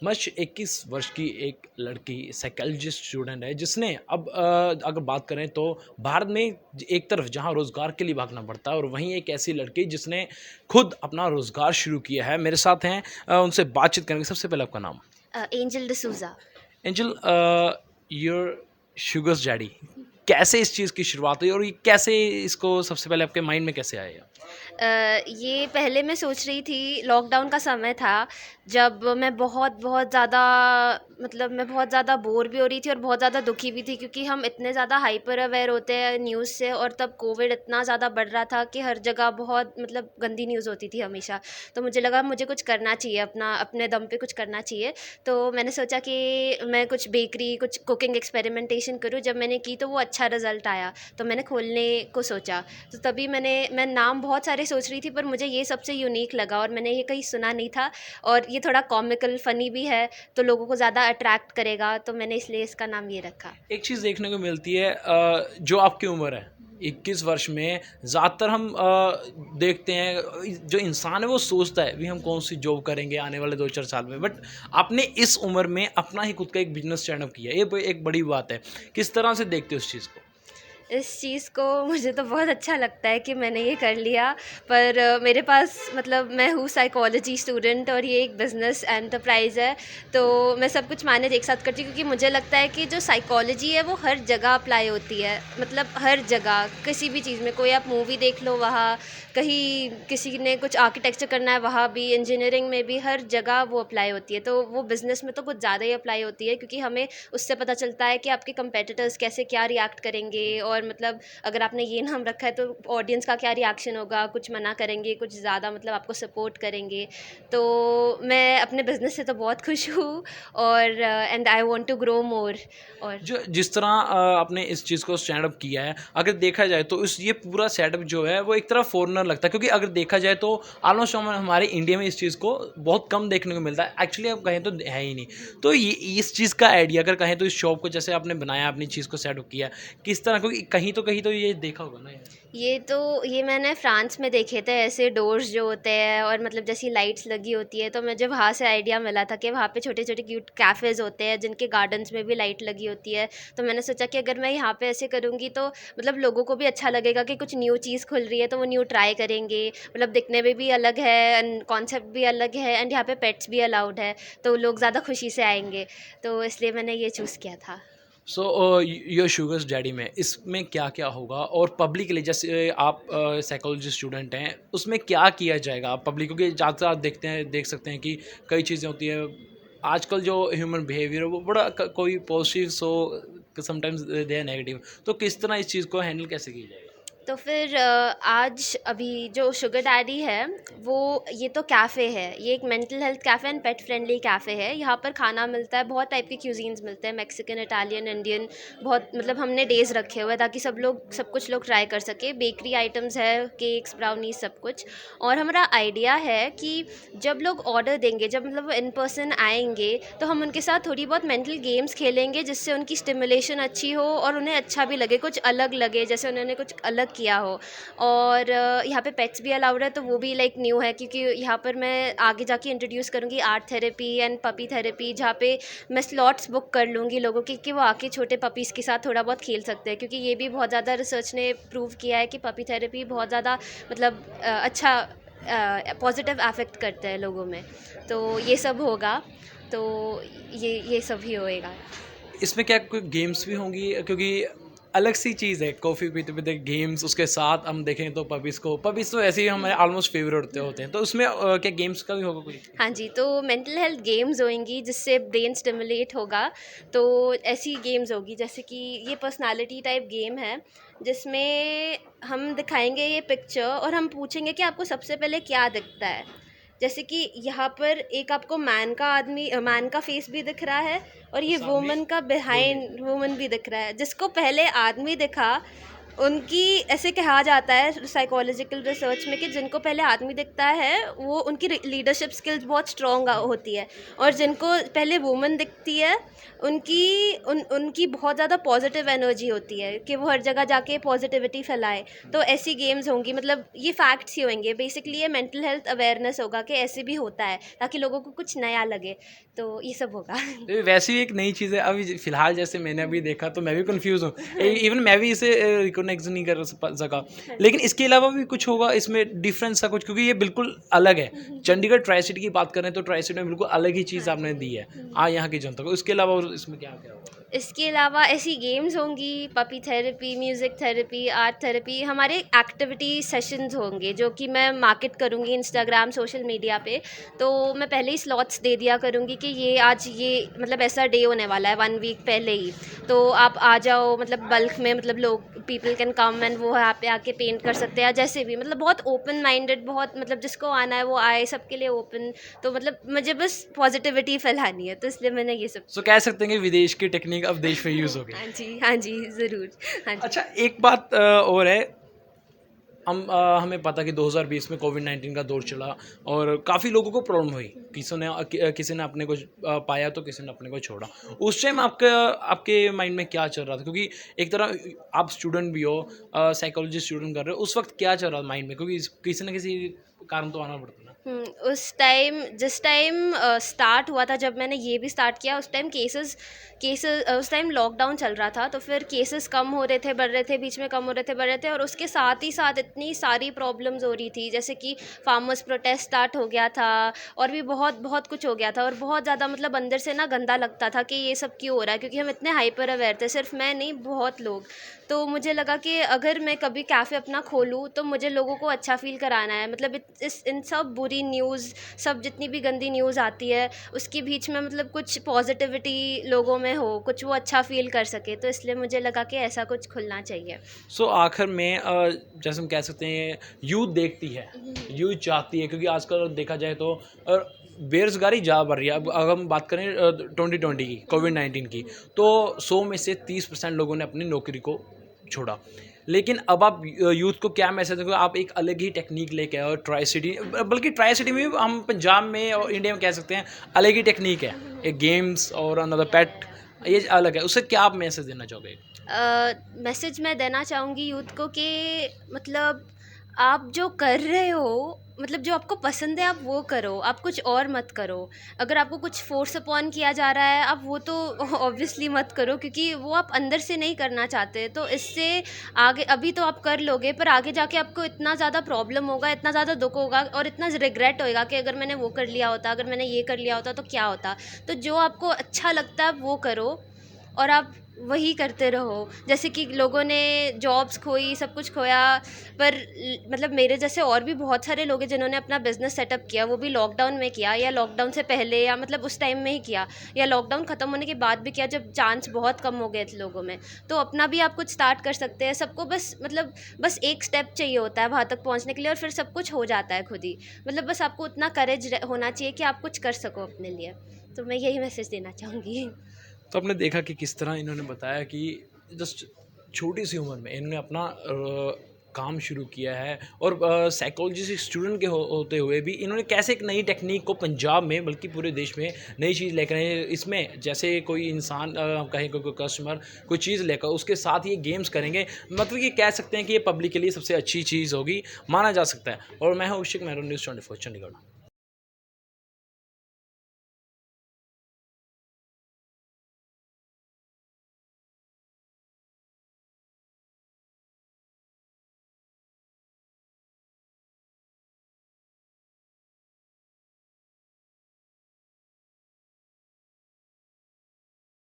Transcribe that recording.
मश 21 वर्ष की एक लड़की साइकोलॉजिस्ट स्टूडेंट है जिसने अब अगर बात करें तो भारत में एक तरफ जहां रोज़गार के लिए भागना पड़ता है और वहीं एक ऐसी लड़की जिसने खुद अपना रोज़गार शुरू किया है। मेरे साथ हैं, उनसे बातचीत करेंगे। सबसे पहले आपका नाम? Angel D'Souza. Angel, your sugars daddy, कैसे इस चीज़ की शुरुआत हुई और ये कैसे इसको सबसे पहले आपके माइंड में कैसे आया? ये पहले मैं सोच रही थी, लॉकडाउन का समय था जब मैं बहुत बहुत ज़्यादा मैं बहुत ज़्यादा बोर भी हो रही थी और बहुत ज़्यादा दुखी भी थी, क्योंकि हम इतने ज़्यादा हाइपर अवेयर होते हैं न्यूज़ से, और तब कोविड इतना ज़्यादा बढ़ रहा था कि हर जगह बहुत गंदी न्यूज़ होती थी हमेशा। तो मुझे लगा मुझे कुछ करना चाहिए, अपने दम पे कुछ करना चाहिए। तो मैंने सोचा कि मैं कुछ बेकरी, कुछ कुकिंग एक्सपेरिमेंटेशन करूँ। जब मैंने की तो वो अच्छा रिज़ल्ट आया, तो मैंने खोलने को सोचा। तो तभी मैं नाम बहुत सारे सोच रही थी, पर मुझे ये सबसे यूनिक लगा और मैंने ये कहीं सुना नहीं था, और ये थोड़ा कॉमिकल फ़नी भी है, तो लोगों को ज़्यादा अट्रैक्ट करेगा, तो मैंने इसलिए इसका नाम ये रखा। एक चीज़ देखने को मिलती है, जो आपकी उम्र है 21 वर्ष में, ज़्यादातर हम देखते हैं जो इंसान है वो सोचता है भी हम कौन सी जॉब करेंगे आने वाले 2-4 साल में, बट आपने इस उम्र में अपना ही खुद का एक बिजनेस स्टैंड अप किया, ये एक बड़ी बात है। किस तरह से देखते हो उस चीज़ को? इस चीज़ को मुझे तो बहुत अच्छा लगता है कि मैंने ये कर लिया, पर मेरे पास मैं हूँ साइकोलॉजी स्टूडेंट और ये एक बिज़नेस एंटरप्राइज़ है, तो मैं सब कुछ मैनेज एक साथ करती हूँ, क्योंकि मुझे लगता है कि जो साइकोलॉजी है वो हर जगह अप्लाई होती है। हर जगह किसी भी चीज़ में, कोई आप मूवी देख लो वहाँ, कहीं किसी ने कुछ आर्किटेक्चर करना है वहाँ भी, इंजीनियरिंग में भी, हर जगह वो अप्लाई होती है। तो वो बिज़नेस में तो कुछ ज़्यादा ही अप्लाई होती है, क्योंकि हमें उससे पता चलता है कि आपके कंपेटिटर्स कैसे क्या रिएक्ट करेंगे, और अगर आपने ये नाम रखा है तो ऑडियंस का क्या रिएक्शन होगा, कुछ मना करेंगे, कुछ ज़्यादा आपको सपोर्ट करेंगे। तो मैं अपने बिज़नेस से तो बहुत खुश हूँ, और and I want to grow more. और जो जिस तरह आपने इस चीज़ को स्टैंड अप किया है, अगर देखा जाए तो इस ये पूरा सेटअप जो है वो एक तरह फॉरेनर लगता है, क्योंकि अगर देखा जाए तो ऑलमोस्ट हमारे इंडिया में इस चीज़ को बहुत कम देखने को मिलता है। एक्चुअली आप कहें तो है ही नहीं। तो ये इस चीज़ का आइडिया अगर कहें तो इस शॉप को जैसे आपने बनाया, अपनी चीज़ को सेटअप किया, किस तरह, क्योंकि कहीं तो ये देखा होगा ना यार। ये मैंने फ्रांस में देखे थे, ऐसे डोर्स जो होते हैं, और जैसी लाइट्स लगी होती है, तो मुझे वहाँ से आइडिया मिला था कि वहाँ पे छोटे छोटे क्यूट कैफ़ेज़ होते हैं जिनके गार्डन्स में भी लाइट लगी होती है। तो मैंने सोचा कि अगर मैं यहाँ पे ऐसे करूँगी तो लोगों को भी अच्छा लगेगा कि कुछ न्यू चीज़ खुल रही है, तो वो न्यू ट्राई करेंगे। दिखने में भी अलग है एंड कॉन्सेप्ट भी अलग है, एंड यहाँ पे पेट्स भी अलाउड है, तो लोग ज़्यादा खुशी से आएंगे। तो इसलिए मैंने ये चूज़ किया था। सो योर शुगर्स डैडी में इसमें क्या क्या होगा, और पब्लिक के लिए जैसे आप साइकोलॉजी स्टूडेंट हैं, उसमें क्या किया जाएगा आप पब्लिक, क्योंकि ज़्यादातर आप देख सकते हैं कि कई चीज़ें होती हैं आजकल, जो ह्यूमन बिहेवियर है वो बड़ा कोई positive so sometimes they are negative, तो किस तरह इस चीज़ को हैंडल कैसे किया जाएगा? तो फिर आज अभी जो शुगर डैडी है, वो ये तो कैफ़े है, ये एक mental health cafe and pet friendly cafe है। यहाँ पर खाना मिलता है, बहुत टाइप के क्यूजीन्स मिलते हैं, मैक्सिकन, इटालियन, इंडियन। बहुत हमने डेज़ रखे हुए हैं ताकि सब कुछ लोग ट्राई कर सके। बेकरी आइटम्स है, केक्स, ब्राउनीज, सब कुछ। और हमारा आइडिया है कि जब लोग ऑर्डर देंगे, जब वो इन पर्सन आएंगे, तो हम उनके साथ थोड़ी बहुत मेंटल गेम्स खेलेंगे, जिससे उनकी स्टिमुलेशन अच्छी हो और उन्हें अच्छा भी लगे, कुछ अलग लगे, जैसे उन्होंने कुछ अलग किया हो। और यहाँ पे पेट्स भी अलाउड है, तो वो भी न्यू है, क्योंकि यहाँ पर मैं आगे जाके इंट्रोड्यूस करूँगी art therapy and puppy therapy, जहाँ पे मैं स्लॉट्स बुक कर लूँगी लोगों की कि वो आके छोटे पपीज़ के साथ थोड़ा बहुत खेल सकते हैं, क्योंकि ये भी बहुत ज़्यादा रिसर्च ने प्रूव किया है कि पपी थेरेपी बहुत ज़्यादा अच्छा पॉजिटिव अफेक्ट करता है लोगों में। तो ये सब होगा, तो ये सब ही होएगा। इसमें क्या कोई गेम्स भी होंगी, क्योंकि अलग सी चीज़ है कॉफ़ी पीते पीते गेम्स, उसके साथ हम देखें तो पबीज़ तो ऐसे ही हमारे ऑलमोस्ट फेवरेट होते हैं, तो उसमें क्या गेम्स का भी होगा कोई? हाँ जी, तो मेंटल हेल्थ गेम्स होंगी जिससे ब्रेन स्टिमुलेट होगा। तो ऐसी गेम्स होगी जैसे कि ये पर्सनालिटी टाइप गेम है, जिसमें हम दिखाएंगे ये पिक्चर और हम पूछेंगे कि आपको सबसे पहले क्या दिखता है। जैसे कि यहाँ पर एक आपको मैन का फेस भी दिख रहा है, और ये सामने वुमन का women। बिहाइंड वुमन भी दिख रहा है। जिसको पहले आदमी दिखा उनकी ऐसे कहा जाता है साइकोलॉजिकल रिसर्च में कि जिनको पहले आदमी दिखता है वो उनकी लीडरशिप स्किल्स बहुत स्ट्रॉन्ग होती है, और जिनको पहले वुमन दिखती है उनकी बहुत ज़्यादा पॉजिटिव एनर्जी होती है कि वो हर जगह जाके पॉजिटिविटी फैलाए। तो ऐसी गेम्स होंगी, मतलब ये फैक्ट्स ही होंगे बेसिकली, ये मेंटल हेल्थ अवेयरनेस होगा कि ऐसे भी होता है ताकि लोगों को कुछ नया लगे, तो ये सब होगा। ये वैसे ही एक नई चीज़ है। अभी फिलहाल जैसे मैंने अभी देखा तो मैं भी कंफ्यूज हूँ, इवन मैं भी इसे रिकॉग्नाइज नहीं कर सका। लेकिन इसके अलावा भी कुछ होगा इसमें डिफरेंस सा कुछ, क्योंकि ये बिल्कुल अलग है। चंडीगढ़ ट्राई सिटी की बात करें तो ट्राई सिटी में बिल्कुल अलग ही चीज़ आपने दी है यहाँ की जनता को। इसके अलावा और इसमें क्या क्या होगा? इसके अलावा ऐसी गेम्स होंगी, puppy therapy, music therapy, art therapy, हमारे एक्टिविटी सेशंस होंगे जो कि मैं मार्केट करूँगी इंस्टाग्राम सोशल मीडिया पे। तो मैं पहले ही स्लॉट्स दे दिया करूँगी कि ये आज ये मतलब ऐसा डे होने वाला है 1 वीक पहले ही, तो आप आ जाओ, मतलब बल्क में, मतलब लोग पीपल कैन कम एंड वो यहाँ पे आके पेंट कर सकते हैं, जैसे भी, मतलब बहुत ओपन माइंडेड, बहुत मतलब जिसको आना है वो आए, सबके लिए ओपन। तो मतलब मुझे बस पॉजिटिविटी फैलानी है, तो इसलिए मैंने ये सब। सो कह सकते हैं कि विदेश की टेक्निक अब देश में यूज़ हो गई। हाँ जी, ज़रूर। हाँ जी। अच्छा, एक बात और है। हमें पता कि 2020 में कोविड-19 का दौर चला और काफ़ी लोगों को प्रॉब्लम हुई। किसी ने अपने को पाया तो किसी ने अपने को छोड़ा। उस टाइम आपके माइंड में क्या चल रहा था? क्योंकि एक तरह आप स्टूडेंट भी हो, साइकोलॉजी स्टूडेंट कर रहे हो, उस वक्त क्या चल रहा था माइंड में? क्योंकि किसी न किसी कारण तो आना पड़ता है ना। उस टाइम, जिस टाइम स्टार्ट हुआ था, जब मैंने ये भी स्टार्ट किया, उस टाइम केसेस उस टाइम लॉकडाउन चल रहा था, तो फिर केसेस कम हो रहे थे, बढ़ रहे थे, बीच में कम हो रहे थे, बढ़ रहे थे, और उसके साथ ही साथ इतनी सारी प्रॉब्लम्स हो रही थी, जैसे कि फार्मर्स प्रोटेस्ट स्टार्ट हो गया था, और भी बहुत बहुत कुछ हो गया था, और बहुत ज़्यादा मतलब अंदर से ना गंदा लगता था कि ये सब क्यों हो रहा है, क्योंकि हम इतने हाइपर अवेयर थे, सिर्फ मैं नहीं, बहुत लोग। तो मुझे लगा कि अगर मैं कभी कैफ़े अपना खोलूँ तो मुझे लोगों को अच्छा फ़ील कराना है, मतलब इन सब बुरी न्यूज़, सब जितनी भी गंदी न्यूज़ आती है उसके बीच में मतलब कुछ पॉजिटिविटी लोगों में हो, कुछ वो अच्छा फ़ील कर सके, तो इसलिए मुझे लगा कि ऐसा कुछ खुलना चाहिए। सो आखिर में जैसे हम कह सकते हैं यूथ देखती है, यूथ चाहती है, क्योंकि आजकल देखा जाए तो बेरोजगारी ज़्यादा बढ़ रही है। अब अगर हम बात करें 2020 की, कोविड-19 की, तो 100 में से 30% लोगों ने अपनी नौकरी को छोड़ा। लेकिन अब आप यूथ को क्या मैसेज दोगे? आप एक अलग ही टेक्निक लेके आओ ट्राई सिटी, बल्कि ट्राई सिटी में भी, हम पंजाब में और इंडिया में कह सकते हैं अलग ही टेक्निक है। एक गेम्स और अनदर पेट, ये अलग है। उससे क्या आप मैसेज देना चाहोगे? मैसेज मैं देना चाहूँगी यूथ को कि मतलब आप जो कर रहे हो, मतलब जो आपको पसंद है आप वो करो, आप कुछ और मत करो। अगर आपको कुछ फोर्स अपॉन किया जा रहा है, आप वो तो ऑब्वियसली मत करो, क्योंकि वो आप अंदर से नहीं करना चाहते, तो इससे आगे, अभी तो आप कर लोगे पर आगे जाके आपको इतना ज़्यादा प्रॉब्लम होगा, इतना ज़्यादा दुख होगा और इतना रिग्रेट होएगा कि अगर मैंने वो कर लिया होता, अगर मैंने ये कर लिया होता तो क्या होता। तो जो आपको अच्छा लगता है आप वो करो, और आप वही करते रहो। जैसे कि लोगों ने जॉब्स खोई, सब कुछ खोया, पर मतलब मेरे जैसे और भी बहुत सारे लोग हैं जिन्होंने अपना बिजनेस सेटअप किया, वो भी लॉकडाउन में किया, या लॉकडाउन से पहले, या मतलब उस टाइम में ही किया, या लॉकडाउन ख़त्म होने के बाद भी किया, जब चांस बहुत कम हो गए थे लोगों में। तो अपना भी आप कुछ स्टार्ट कर सकते हैं। सबको बस मतलब बस एक स्टेप चाहिए होता है वहाँ तक पहुँचने के लिए, और फिर सब कुछ हो जाता है खुद ही। मतलब बस आपको उतना करेज होना चाहिए कि आप कुछ कर सको अपने लिए। तो मैं यही मैसेज देना चाहूँगी। तो आपने देखा कि किस तरह इन्होंने बताया कि जस्ट छोटी सी उम्र में इन्होंने अपना काम शुरू किया है, और साइकोलॉजी से स्टूडेंट के होते हुए भी इन्होंने कैसे एक नई टेक्निक को पंजाब में, बल्कि पूरे देश में नई चीज़ लेकर आए। इसमें जैसे कोई इंसान कहें, कोई कस्टमर कोई चीज़ लेकर उसके साथ ये गेम्स करेंगे, मतलब ये कह सकते हैं कि ये पब्लिक के लिए सबसे अच्छी चीज़ होगी, माना जा सकता है। और मैं हूँ अभिषेक, मैं न्यूज़ 24 चंडीगढ़।